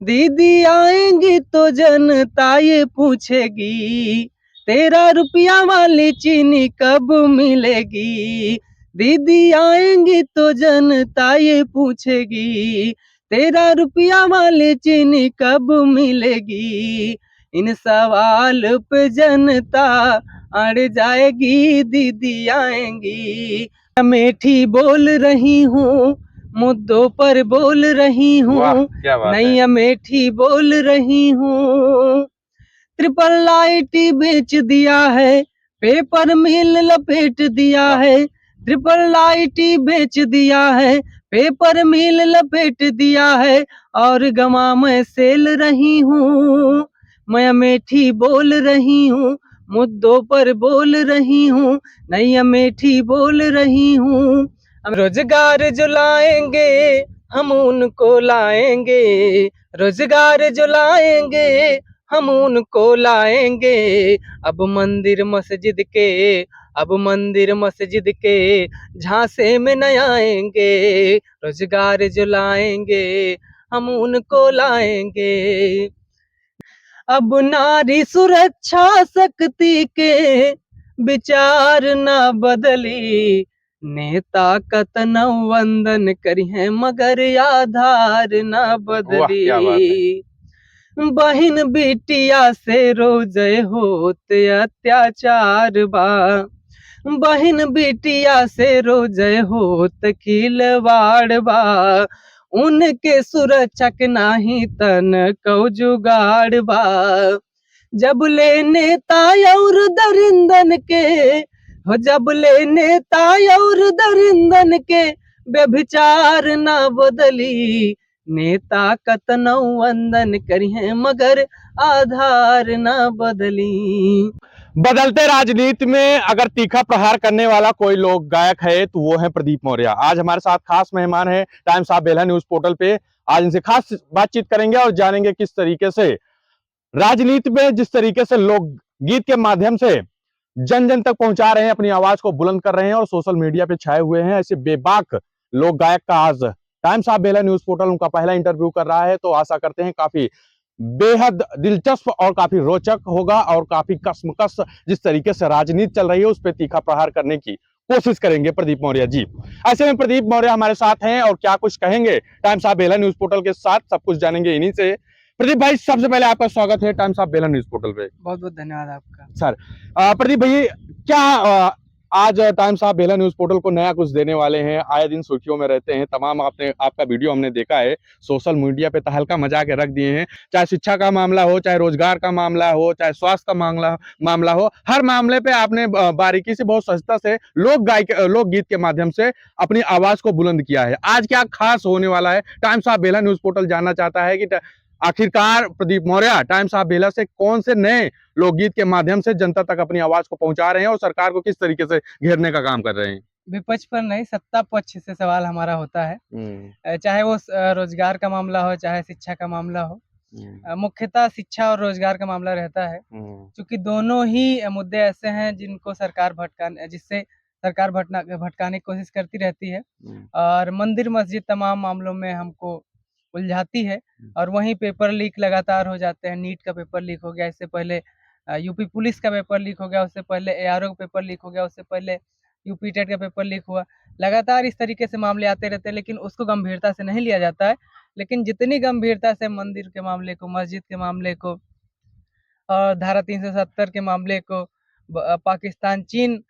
दीदी आएंगी तो जनता ये पूछेगी, तेरा रुपया वाली चीनी कब मिलेगी। दीदी आएंगी तो जनता ये पूछेगी, तेरा रुपया वाली चीनी कब मिलेगी। इन सवाल पे जनता अड़ जाएगी, दीदी आएंगी। अमेठी बोल रही हूँ, मुद्दों पर बोल रही हूँ, क्या बात नई है। अमेठी बोल रही हूँ। ट्रिपल आईटी बेच दिया है, पेपर मिल लपेट दिया है। ट्रिपल आईटी बेच दिया है, पेपर मिल लपेट दिया है। और गवा मैं सेल रही हूँ, मैं अमेठी बोल रही हूँ, मुद्दों पर बोल रही हूँ, नई अमेठी बोल रही हूँ। हम रोजगार जो लाएंगे हम उनको लाएंगे, रोजगार जो लाएंगे हम उनको लाएंगे। अब मंदिर मस्जिद के, अब मंदिर मस्जिद के झांसे में न आएंगे। रोजगार जो लाएंगे हम उनको लाएंगे। अब नारी सुरक्षा शक्ति के विचार न बदली, नेता कतन वंदन करी है मगर आधार न क्या बात है। बदली। बहिन बिटिया से रोज होत अत्याचार बा, बहिन बिटिया से रोज होत खिलवाड़ बा। उनके सुरक्षा के नाही तन को जुगाड़ बा। जब ले नेता और दरिंदन के, हो जब ले नेता और दरिंदन के व्यभिचार न बदली, नेता कतनौ वंदन करी है मगर आधार न बदली। बदलते राजनीति में अगर तीखा प्रहार करने वाला कोई लोक गायक है तो वो है प्रदीप मौर्य। आज हमारे साथ खास मेहमान है times of Belha news portal पे। आज इनसे खास बातचीत करेंगे और जानेंगे किस तरीके से राजनीति में, जिस तरीके से लोग गीत के माध्यम से जन जन तक पहुंचा रहे हैं, अपनी आवाज को बुलंद कर रहे हैं और सोशल मीडिया पे छाए हुए हैं, ऐसे बेबाक लोक गायक का आज times of Belha news portal उनका पहला इंटरव्यू कर रहा है। तो आशा करते हैं काफी बेहद दिलचस्प और काफी रोचक होगा और काफी कसमकस जिस तरीके से राजनीति चल रही है उस पर तीखा प्रहार करने की कोशिश करेंगे प्रदीप मौर्य जी। ऐसे में प्रदीप मौर्य हमारे साथ हैं और क्या कुछ कहेंगे times of Belha news portal के साथ, सब कुछ जानेंगे इन्हीं से। प्रदीप भाई, सबसे पहले आपका स्वागत है times of Belha news portal पे। बहुत बहुत धन्यवाद आपका। सर, प्रदीप भाई, क्या आज times of Belha news portal को नया कुछ देने वाले हैं? आए दिन सुर्खियों में रहते हैं, तमाम आपका वीडियो हमने देखा है, सोशल मीडिया पे तहलका मचा के रख दिए हैं। चाहे शिक्षा का मामला हो, चाहे रोजगार का मामला हो, चाहे स्वास्थ्य का मामला हो, हर मामले पे आपने बारीकी से, बहुत सस्ता से लोकगीत के माध्यम से अपनी आवाज को बुलंद किया है। आज क्या खास होने वाला है? Times of Belha news portal जानना चाहता है कि आखिरकार प्रदीप मौर्य टाइम्स ऑफ बेल्हा से कौन से नए लोकगीत के माध्यम से जनता तक अपनी आवाज को पहुंचा रहे हैं और सरकार को किस तरीके से घेरने का काम कर रहे हैं? विपक्ष पर नहीं, सत्ता पक्ष से सवाल हमारा होता है। चाहे वो रोजगार का मामला हो, चाहे शिक्षा का मामला हो। मुख्यतः शिक्षा और रोजगार का मामला रहता है, क्योंकि दोनों ही मुद्दे ऐसे हैं जिनको सरकार जिससे सरकार भटकाने की कोशिश करती रहती है। और मंदिर मस्जिद तमाम मामलों में हमको उलझाती है। और वहीं पेपर लीक लगातार हो जाते हैं। नीट का पेपर लीक हो गया, इससे पहले यूपी पुलिस का पेपर लीक हो गया, उससे पहले एआरओ का पेपर लीक हो गया, उससे पहले यूपी टेट का पेपर लीक हुआ। लगातार इस तरीके से मामले आते रहते हैं, लेकिन उसको गंभीरता से नहीं लिया जाता है। लेकिन जितनी गंभीरता से मंदिर के मामले को, मस्जिद के मामले को और धारा 370 के मामले को, पाकिस्तान चीन,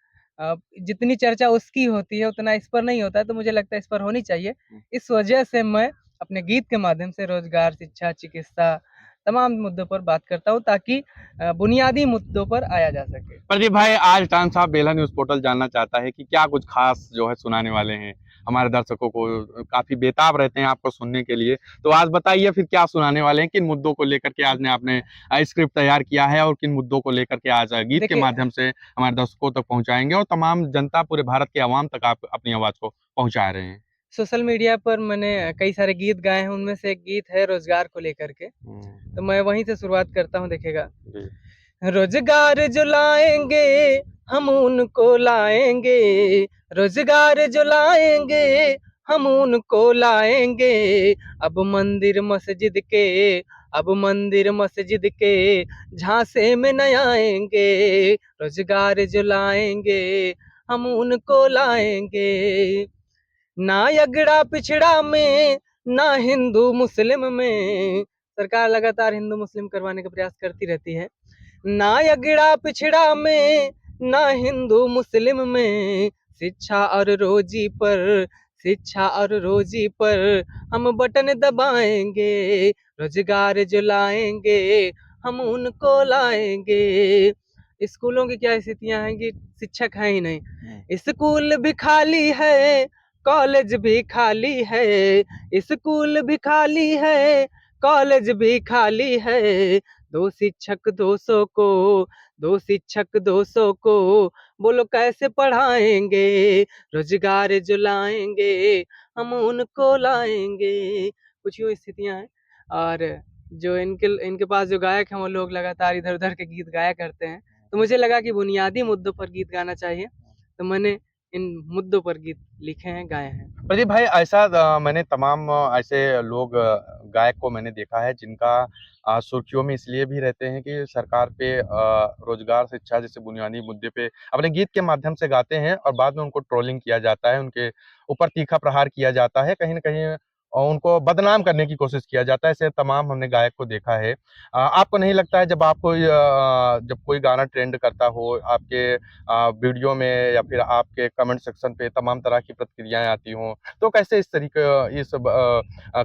जितनी चर्चा उसकी होती है उतना इस पर नहीं होता है, तो मुझे लगता है इस पर होनी चाहिए। इस वजह से मैं अपने गीत के माध्यम से रोजगार, शिक्षा, चिकित्सा तमाम मुद्दों पर बात करता हूँ, ताकि बुनियादी मुद्दों पर आया जा सके। प्रदीप भाई, आज times of Belha news portal जानना चाहता है कि क्या कुछ खास जो है सुनाने वाले हैं हमारे दर्शकों को। काफी बेताब रहते हैं आपको सुनने के लिए, तो आज बताइए फिर क्या सुनाने वाले हैं, किन मुद्दों को लेकर के आज ने आपने स्क्रिप्ट तैयार किया है और किन मुद्दों को लेकर के आज गीत के माध्यम से हमारे दर्शकों तक पहुंचाएंगे और तमाम जनता, पूरे भारत के आवाम तक आप अपनी आवाज को पहुंचा रहे हैं? सोशल मीडिया पर मैंने कई सारे गीत गाए हैं, उनमें से एक गीत है रोजगार को लेकर के, तो मैं वहीं से शुरुआत करता हूँ। देखिएगा, रोजगार जो लाएंगे हम उनको लाएंगे, रोजगार जो लाएंगे हम उनको लाएंगे। अब मंदिर मस्जिद के अब मंदिर मस्जिद के झांसे में न आएंगे। रोजगार जो लाएंगे हम उनको लाएंगे। ना अगड़ा पिछड़ा में ना हिंदू मुस्लिम में। सरकार लगातार हिंदू मुस्लिम करवाने का प्रयास करती रहती है। ना अगड़ा पिछड़ा में ना हिंदू मुस्लिम में। शिक्षा और रोजी पर हम बटन दबाएंगे। रोजगार जो लाएंगे हम उनको लाएंगे। स्कूलों की क्या स्थितियां हैं कि शिक्षक है ही नहीं। स्कूल भी खाली है, कॉलेज भी खाली है। स्कूल भी खाली है, कॉलेज भी खाली है। दो शिक्षक 200 को बोलो कैसे पढ़ाएंगे। रोजगार जो लाएंगे हम उनको लाएंगे। कुछ यूँ स्थितियां हैं। और जो इनके पास जो गायक हैं वो लोग लगातार इधर उधर के गीत गाया करते हैं। तो मुझे लगा कि बुनियादी मुद्दों पर गीत गाना चाहिए, तो मैंने इन मुद्दों पर गीत लिखे हैं, गाए हैं। प्रदीप भाई, ऐसा मैंने तमाम ऐसे लोग गायक को मैंने देखा है जिनका सुर्खियों में इसलिए भी रहते हैं कि सरकार पे रोजगार, शिक्षा जैसे बुनियादी मुद्दे पे अपने गीत के माध्यम से गाते हैं और बाद में उनको ट्रोलिंग किया जाता है, उनके ऊपर तीखा प्रहार किया जाता है, कहीं न कहीं उनको बदनाम करने की कोशिश किया जाता है। ऐसे तमाम हमने गायक को देखा है। आपको नहीं लगता है जब कोई गाना ट्रेंड करता हो, आपके वीडियो में या फिर आपके कमेंट सेक्शन पे तमाम तरह की प्रतिक्रियाएँ आती हों, तो कैसे इस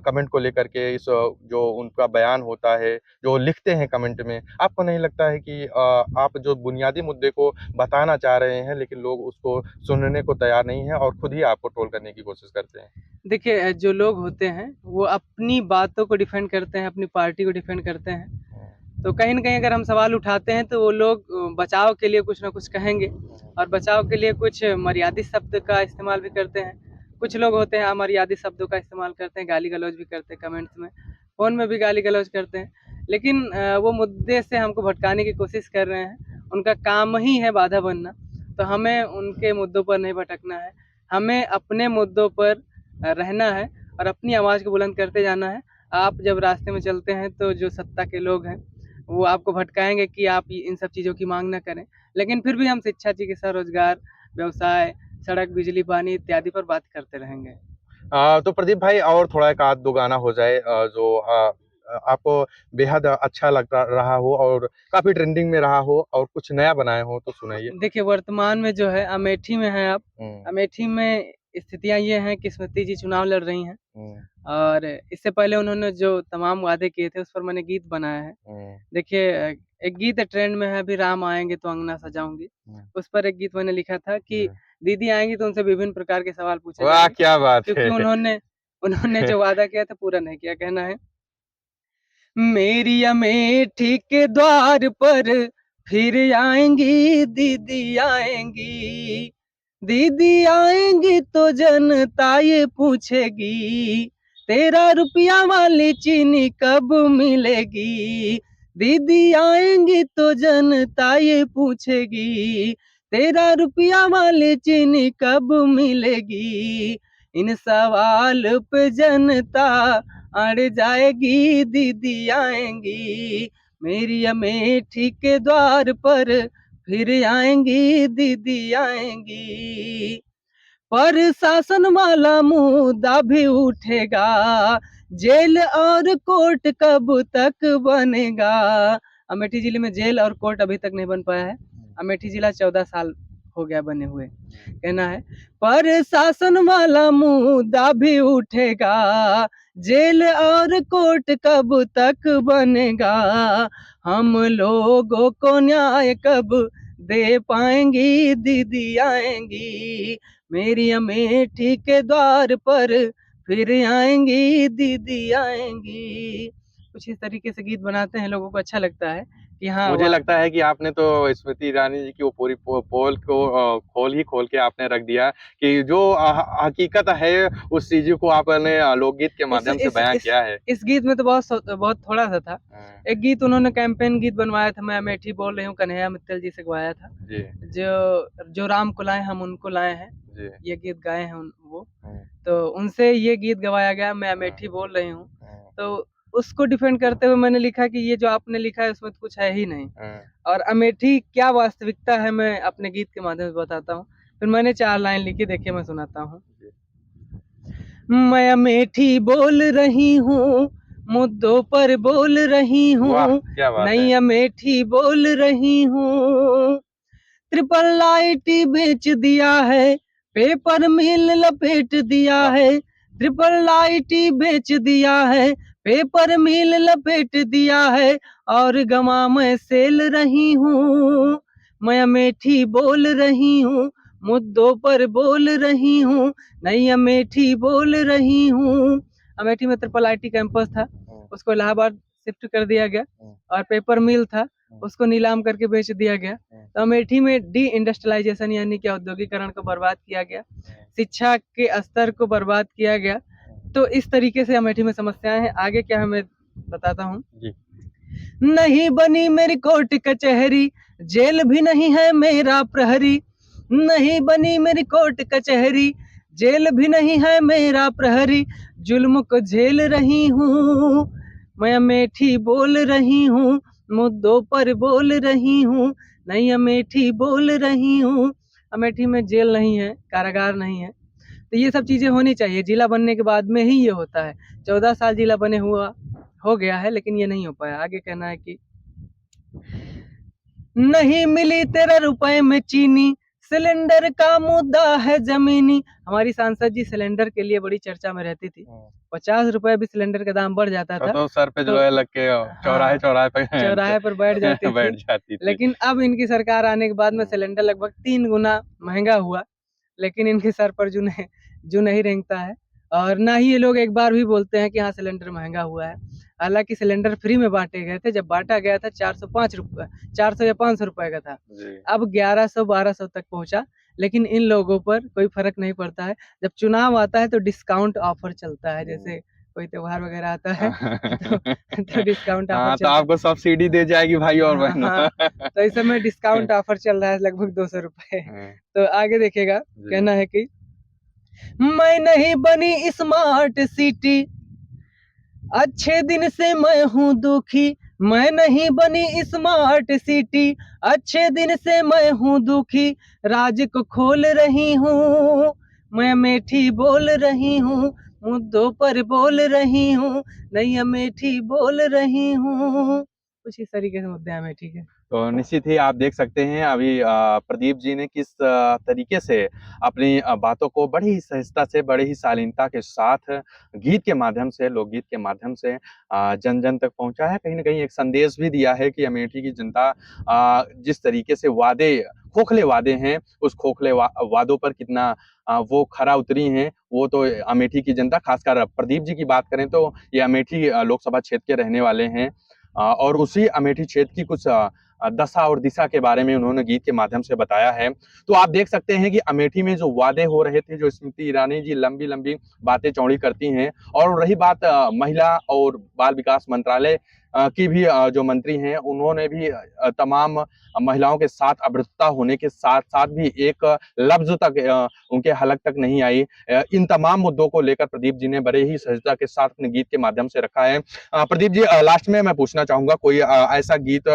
कमेंट को लेकर के जो उनका बयान होता है, जो लिखते हैं कमेंट में, आपको नहीं लगता है कि आप जो बुनियादी मुद्दे को बताना चाह रहे हैं, लेकिन लोग उसको सुनने को तैयार नहीं हैं और खुद ही आपको ट्रोल करने की कोशिश करते हैं? देखिए, जो लोग होते हैं वो अपनी बातों को डिफेंड करते हैं, अपनी पार्टी को डिफेंड करते हैं। तो कहीं न कहीं अगर हम सवाल उठाते हैं तो वो लोग बचाव के लिए कुछ ना कुछ कहेंगे और बचाव के लिए कुछ मर्यादित शब्द का इस्तेमाल भी करते हैं। कुछ लोग होते हैं अमर्यादित शब्दों का इस्तेमाल करते हैं, गाली-गलौज भी करते हैं कमेंट्स में, फ़ोन में भी गाली-गलौज करते हैं। लेकिन वो मुद्दे से हमको भटकाने की कोशिश कर रहे हैं। उनका काम ही है बाधा बनना, तो हमें उनके मुद्दों पर नहीं भटकना है। हमें अपने मुद्दों पर रहना है और अपनी आवाज़ को बुलंद करते जाना है। आप जब रास्ते में चलते हैं तो जो सत्ता के लोग हैं वो आपको भटकाएँगे कि आप इन सब चीज़ों की माँग ना करें। लेकिन फिर भी हम शिक्षा, चिकित्सा, रोज़गार, व्यवसाय, सड़क, बिजली, पानी इत्यादि पर बात करते रहेंगे। तो प्रदीप भाई, और थोड़ा एक आध दो गाना हो जाए जो आपको बेहद अच्छा लगता रहा हो और काफ़ी ट्रेंडिंग में रहा हो और कुछ नया बनाए हो तो सुनाइए? देखिए, वर्तमान में जो है अमेठी में हैं आप। हुँ, अमेठी में स्थितियाँ ये हैं कि स्मृति जी चुनाव लड़ रही हैं हुँ, और इससे पहले उन्होंने जो तमाम वादे किए थे उस पर मैंने गीत बनाया है। हुँ, देखिए, एक गीत ट्रेंड में है अभी, राम आएँगे तो अंगना सजाऊँगी। हुँ, उस पर एक गीत मैंने लिखा था कि हुँ। दीदी आएँगी तो उनसे विभिन्न प्रकार के सवाल पूछे वाह! जाएँगे, क्या बात क्योंकि है। उन्होंने उन्होंने जो वादा किया था पूरा नहीं किया। कहना है, मेरी अमेठी के द्वार पर फिर आएँगी दीदी आएँगी। दीदी आएँगी तो जनता ये पूछेगी, तेरा रुपया वाली चीनी कब मिलेगी। दीदी आएँगी तो जनता ये पूछेगी, तेरा रुपया वाली चीनी कब मिलेगी। इन सवाल पे जनता अड़ जाएगी, दीदी आएँगी। मेरी अमेठी के द्वार पर फिर आएँगी दीदी आएँगी। प्रशासन वाला मुद्दा भी उठेगा, जेल और कोर्ट कब तक बनेगा। अमेठी जिले में जेल और कोर्ट अभी तक नहीं बन पाया है। अमेठी जिला 14 साल हो गया बने हुए। कहना है, प्रशासन वाला मुद्दा भी उठेगा, जेल और कोर्ट कब तक बनेगा। हम लोगों को न्याय कब दे पाएंगी, दीदी आएंगी। मेरी अमेठी के द्वार पर फिर आएंगी, दीदी आएंगी। कुछ इस तरीके से गीत बनाते हैं, लोगों को अच्छा लगता है। कि हाँ मुझे लगता है कि आपने तो स्मृति ईरानी जी की वो पूरी पोल को खोल के आपने रख दिया कि जो हकीकत है उस चीज को आपने लोकगीत के इस माध्यम से इस बयां इस किया है। इस गीत में तो बहुत थोड़ा सा था। हाँ, एक गीत उन्होंने कैंपेन गीत बनवाया था, मैं अमेठी बोल रही हूँ, कन्हैया मित्तल जी से गवाया था। जी जो जो राम को लाए हम उनको लाए हैं, जी। ये गीत गाए हैं वो। हाँ, तो उनसे ये गीत गवाया गया, मैं अमेठी बोल रही हूँ। हाँ, तो उसको डिफेंड करते हुए मैंने लिखा कि ये जो आपने लिखा है उसमें तो कुछ है ही नहीं, हाँ, और अमेठी क्या वास्तविकता है मैं अपने गीत के माध्यम से बताता हूँ। फिर मैंने 4 लाइन लिखी, देखिए मैं सुनाता हूँ। जी। मैं अमेठी बोल रही हूँ, मुद्दों पर बोल रही वाह हूँ, क्या बात है। नई अमेठी बोल रही हूँ। ट्रिपल आईटी बेच दिया है, पेपर मिल लपेट दिया वाह है। ट्रिपल आईटी बेच दिया है, पेपर मिल लपेट दिया है, और गमा मैं सेल रही हूँ। मैं अमेठी बोल रही हूँ, मुद्दों पर बोल रही हूँ, नई अमेठी बोल रही हूँ। अमेठी में ट्रिपल आईटी कैंपस था, उसको इलाहाबाद शिफ्ट कर दिया गया, और पेपर मिल था, उसको नीलाम करके बेच दिया गया। तो अमेठी में डी इंडस्ट्रियलाइजेशन यानी कि औद्योगिकरण को बर्बाद किया गया, शिक्षा के स्तर को बर्बाद किया गया। तो इस तरीके से अमेठी में समस्याएं हैं। आगे क्या है मैं बताता हूँ। जी। नहीं बनी मेरी कोर्ट कचहरी, जेल भी नहीं है मेरा प्रहरी। नहीं बनी मेरी कोर्ट कचहरी, जेल भी नहीं है मेरा प्रहरी। जुल्म को झेल रही हूँ, मैं अमेठी बोल रही हूँ, मुद्दों पर बोल रही हूँ, नई अमेठी बोल रही हूँ। अमेठी में जेल नहीं है, कारागार नहीं है। तो ये सब चीजें होनी चाहिए, जिला बनने के बाद में ही ये होता है। 14 साल जिला बने हुआ हो गया है, लेकिन ये नहीं हो पाया। आगे कहना है कि नहीं मिली 13 रुपए में चीनी, सिलेंडर का मुद्दा है जमीनी। हमारी सांसद जी सिलेंडर के लिए बड़ी चर्चा में रहती थी। 50 रुपए भी सिलेंडर का दाम बढ़ जाता था तो सर पे तो जो है लग के चौराहे हाँ, चौराहे पे चौराहे पर बैठ जाती थी। बैठ जाती थी। लेकिन अब इनकी सरकार आने के बाद में सिलेंडर लगभग 3 गुना महंगा हुआ, लेकिन इनके सर पर जू नहीं रेंगता है, और ना ही ये लोग एक बार भी बोलते हैं कि हाँ सिलेंडर महंगा हुआ है। हालांकि सिलेंडर फ्री में बांटे गए थे, जब बांटा गया था 405 रुपए, 400 या 500 रुपए का था। जी। अब 1100-1200 तक पहुंचा, लेकिन इन लोगों पर कोई फर्क नहीं पड़ता है। जब चुनाव आता है तो डिस्काउंट ऑफर चलता है, जैसे कोई त्योहार वगैरह आता है तो डिस्काउंट ऑफर हाँ तो चलता है। आपको सब्सिडी दे जाएगी भाई और हाँ बहनों। हाँ, तो इस समय डिस्काउंट ऑफर चल रहा है लगभग 200 रुपए। हाँ, तो आगे देखिएगा, जी। कहना है कि मैं नहीं बनी स्मार्ट सिटी, अच्छे दिन से मैं हूँ दुखी। मैं नहीं बनी स्मार्ट सिटी, अच्छे दिन से मैं हूँ दुखी। राज को खोल रही हूँ, मैं अमेठी बोल रही हूँ, मुद्दों पर बोल रही हूँ, नई अमेठी बोल रही हूँ। कुछ इस तरीके से मुद्दे हैं अमेठी के। तो निश्चित ही आप देख सकते हैं अभी प्रदीप जी ने किस तरीके से अपनी बातों को बड़ी ही सहजता से, बड़ी ही शालीनता के साथ गीत के माध्यम से, लोकगीत के माध्यम से जन जन तक पहुंचा है। कहीं ना कहीं एक संदेश भी दिया है कि अमेठी की जनता जिस तरीके से वादे, खोखले वादे हैं, उस खोखले वादों पर कितना वो खरा उतरी हैं, वो तो अमेठी की जनता, खासकर प्रदीप जी की बात करें तो ये अमेठी लोकसभा क्षेत्र के रहने वाले हैं। और उसी अमेठी क्षेत्र की कुछ दशा और दिशा के बारे में उन्होंने गीत के माध्यम से बताया है। तो आप देख सकते हैं कि अमेठी में जो वादे हो रहे थे, जो स्मृति ईरानी जी लंबी लंबी बातें चौड़ी करती हैं, और रही बात महिला और बाल विकास मंत्रालय की भी जो मंत्री हैं, उन्होंने भी तमाम महिलाओं के साथ अभद्रता होने के साथ साथ भी एक लफ्ज तक उनके हलक तक नहीं आई। इन तमाम मुद्दों को लेकर प्रदीप जी ने बड़े ही सहजता के साथ अपने गीत के माध्यम से रखा है। प्रदीप जी, लास्ट में मैं पूछना चाहूंगा कोई ऐसा गीत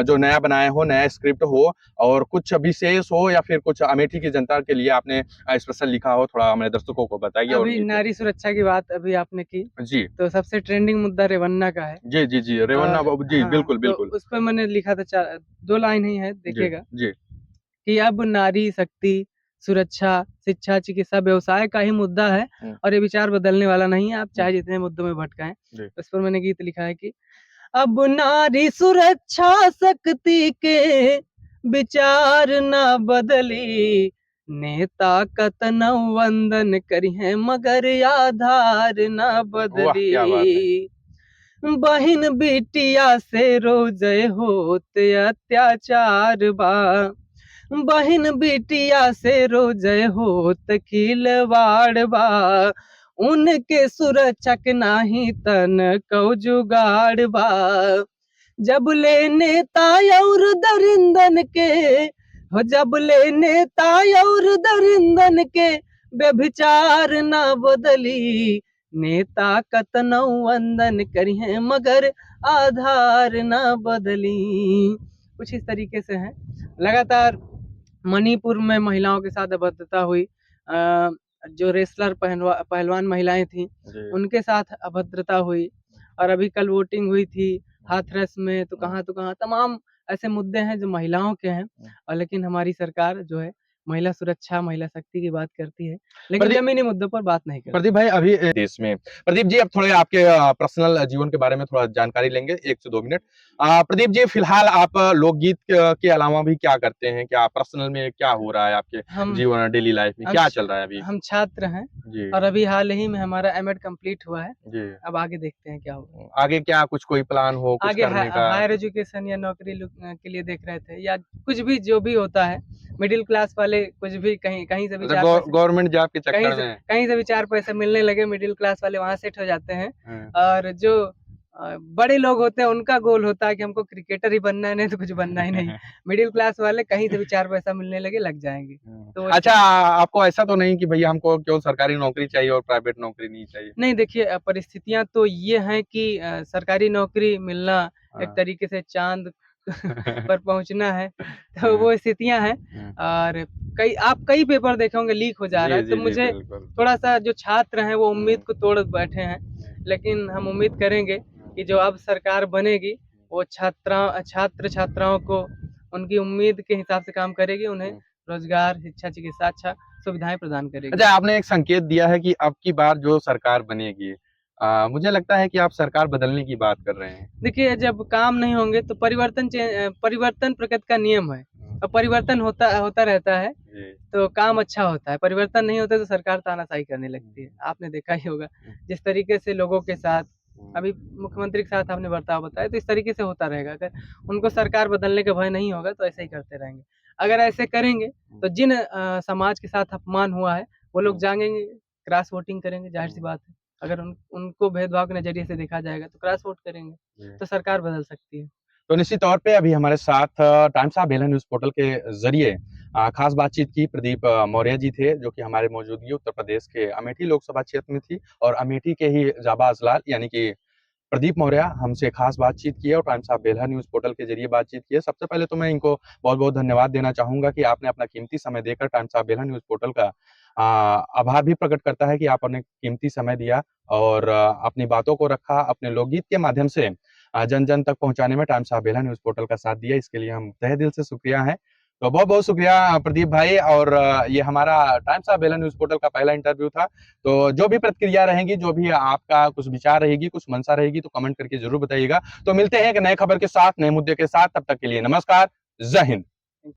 जो नया बनाया हो, नया स्क्रिप्ट हो, और कुछ विशेष हो, या फिर कुछ अमेठी की जनता के लिए आपने स्पेशल लिखा हो, थोड़ा हमारे दर्शकों को बताइए। और अभी गीत नारी सुरक्षा की बात अभी आपने की, जी तो सबसे ट्रेंडिंग मुद्दा रेवन्ना का है। जी जी जी, रेवन्ना बाबू जी, हाँ, बिल्कुल तो बिल्कुल। उस पर मैंने लिखा था 2 लाइन ही है, जी देखिएगा जी कि अब नारी शक्ति, सुरक्षा, शिक्षा, चिकित्सा, व्यवसाय का ही मुद्दा है, और ये विचार बदलने वाला नहीं है, आप चाहे जितने मुद्दों में भटकाएं। जी उस पर मैंने गीत लिखा है कि अब नारी सुरक्षा शक्ति के विचार न बदली, नेता कतनौ वंदन करी है मगर आधार न वाह क्या बात है। बदली। बहिन बिटिया से रोज होत अत्याचार बा। बहिन बिटिया से रोज होत खिलवाड़ बा। उनके सुरक्षा के नाही तन कौ जुगाड़ बा। जब ले नेता और दरिंदन के हो, जब ले नेता और दरिंदन के व्यभिचार ना बदली। नेता कतनौ वंदन करिहे मगर आधार ना बदली। कुछ इस तरीके से है। लगातार मणिपुर में महिलाओं के साथ अभद्रता हुई। जो रेसलर पहलवान महिलाएं थी उनके साथ अभद्रता हुई। और अभी कल वोटिंग हुई थी हाथरस में, तो कहाँ तमाम ऐसे मुद्दे हैं जो महिलाओं के हैं। और लेकिन हमारी सरकार जो है महिला सुरक्षा, महिला शक्ति की बात करती है, लेकिन प्रदीप जमीनी मुद्दों पर बात नहीं करती। प्रदीप भाई अभी देश में, प्रदीप जी अब थोड़े आपके पर्सनल जीवन के बारे में थोड़ा जानकारी लेंगे 1 से 2 मिनट। प्रदीप जी फिलहाल आप लोकगीत के अलावा भी क्या करते हैं? क्या पर्सनल में क्या हो रहा है आपके हम जीवन डेली लाइफ में क्या चल रहा है अभी? हम छात्र हैं जी और अभी हाल ही में हमारा एमएड कंप्लीट हुआ है। जी। अब आगे देखते हैं क्या होगा। आगे क्या कुछ कोई प्लान हो कुछ आगे करने का? हायर एजुकेशन या नौकरी के लिए देख रहे थे, या कुछ भी जो भी होता है। मिडिल क्लास वाले कुछ भी कहीं कहीं से भी चार पैसे, गवर्नमेंट जॉब के चक्कर में कहीं से भी 4 पैसे मिलने लगे, मिडिल क्लास वाले वहां सेट हो जाते हैं। हाँ। और जो बड़े लोग होते हैं उनका गोल होता है कि हमको क्रिकेटर ही बनना है, नहीं तो कुछ बनना ही नहीं। मिडिल क्लास वाले कहीं से भी 4 पैसा मिलने लगे लग जाएंगे। तो अच्छा, आपको ऐसा तो नहीं कि भैया हमको केवल सरकारी नौकरी चाहिए और प्राइवेट नौकरी नहीं चाहिए? नहीं, देखिए परिस्थितियां तो ये हैं कि सरकारी नौकरी मिलना एक हाँ। तरीके से चांद पर पहुंचना है। तो वो स्थितियां हैं। और कई पेपर देखे होंगे लीक हो जा रहा है, तो मुझे थोड़ा सा जो छात्र हैं वो उम्मीद को तोड़ बैठे हैं। लेकिन हम उम्मीद करेंगे कि जो अब सरकार बनेगी वो छात्र छात्राओं को उनकी उम्मीद के हिसाब से काम करेगी, उन्हें रोजगार, शिक्षा, चिकित्सा अच्छा सुविधाएं प्रदान करेगी। अच्छा, आपने एक संकेत दिया है कि अब की बार जो सरकार बनेगी, मुझे लगता है कि आप सरकार बदलने की बात कर रहे हैं। देखिए, जब काम नहीं होंगे तो परिवर्तन प्रकृति का नियम है और परिवर्तन होता रहता है तो काम अच्छा होता है। परिवर्तन नहीं होता तो सरकार तानाशाही करने लगती है। आपने देखा ही होगा जिस तरीके से लोगों के साथ अभी मुख्यमंत्री के साथ आपने बर्ताव बताया, तो इस तरीके से होता रहेगा। अगर उनको सरकार बदलने का भय नहीं होगा तो ऐसे ही करते रहेंगे। अगर ऐसे करेंगे तो जिन समाज के साथ अपमान हुआ है वो लोग जागेंगे, क्रॉस वोटिंग करेंगे, जाहिर सी बात है। अगर उनको भेदभाव के नजरिए से देखा जाएगा तो क्रॉस वोट करेंगे, तो सरकार बदल सकती है। तो निश्चित तौर पे अभी हमारे साथ times of Belha news portal के जरिए खास बातचीत की प्रदीप मौर्य जी थे, जो कि हमारे मौजूदगी उत्तर प्रदेश के अमेठी लोकसभा क्षेत्र में थी और अमेठी के ही जाबाज लाल यानी कि प्रदीप मौर्य हमसे खास बातचीत की है और times of Belha news portal के जरिए बातचीत की है। सबसे पहले तो मैं इनको बहुत बहुत धन्यवाद देना चाहूंगा कि आपने अपना कीमती समय देकर times of Belha news portal का आभार भी प्रकट करता है कि आपने कीमती समय दिया और अपनी बातों को रखा, अपने लोकगीत के माध्यम से जन जन तक पहुंचाने में times of Belha news portal का साथ दिया। इसके लिए हम तहे दिल से शुक्रिया है। तो बहुत बहुत शुक्रिया प्रदीप भाई। और ये हमारा times of Belha news portal का पहला इंटरव्यू था। तो जो भी प्रतिक्रिया रहेगी, जो भी आपका कुछ विचार रहेगी, कुछ मंशा रहेगी, तो कमेंट करके जरूर बताइएगा। तो मिलते हैं एक नए खबर के साथ, नए मुद्दे के साथ। तब तक के लिए नमस्कार, जय हिंद।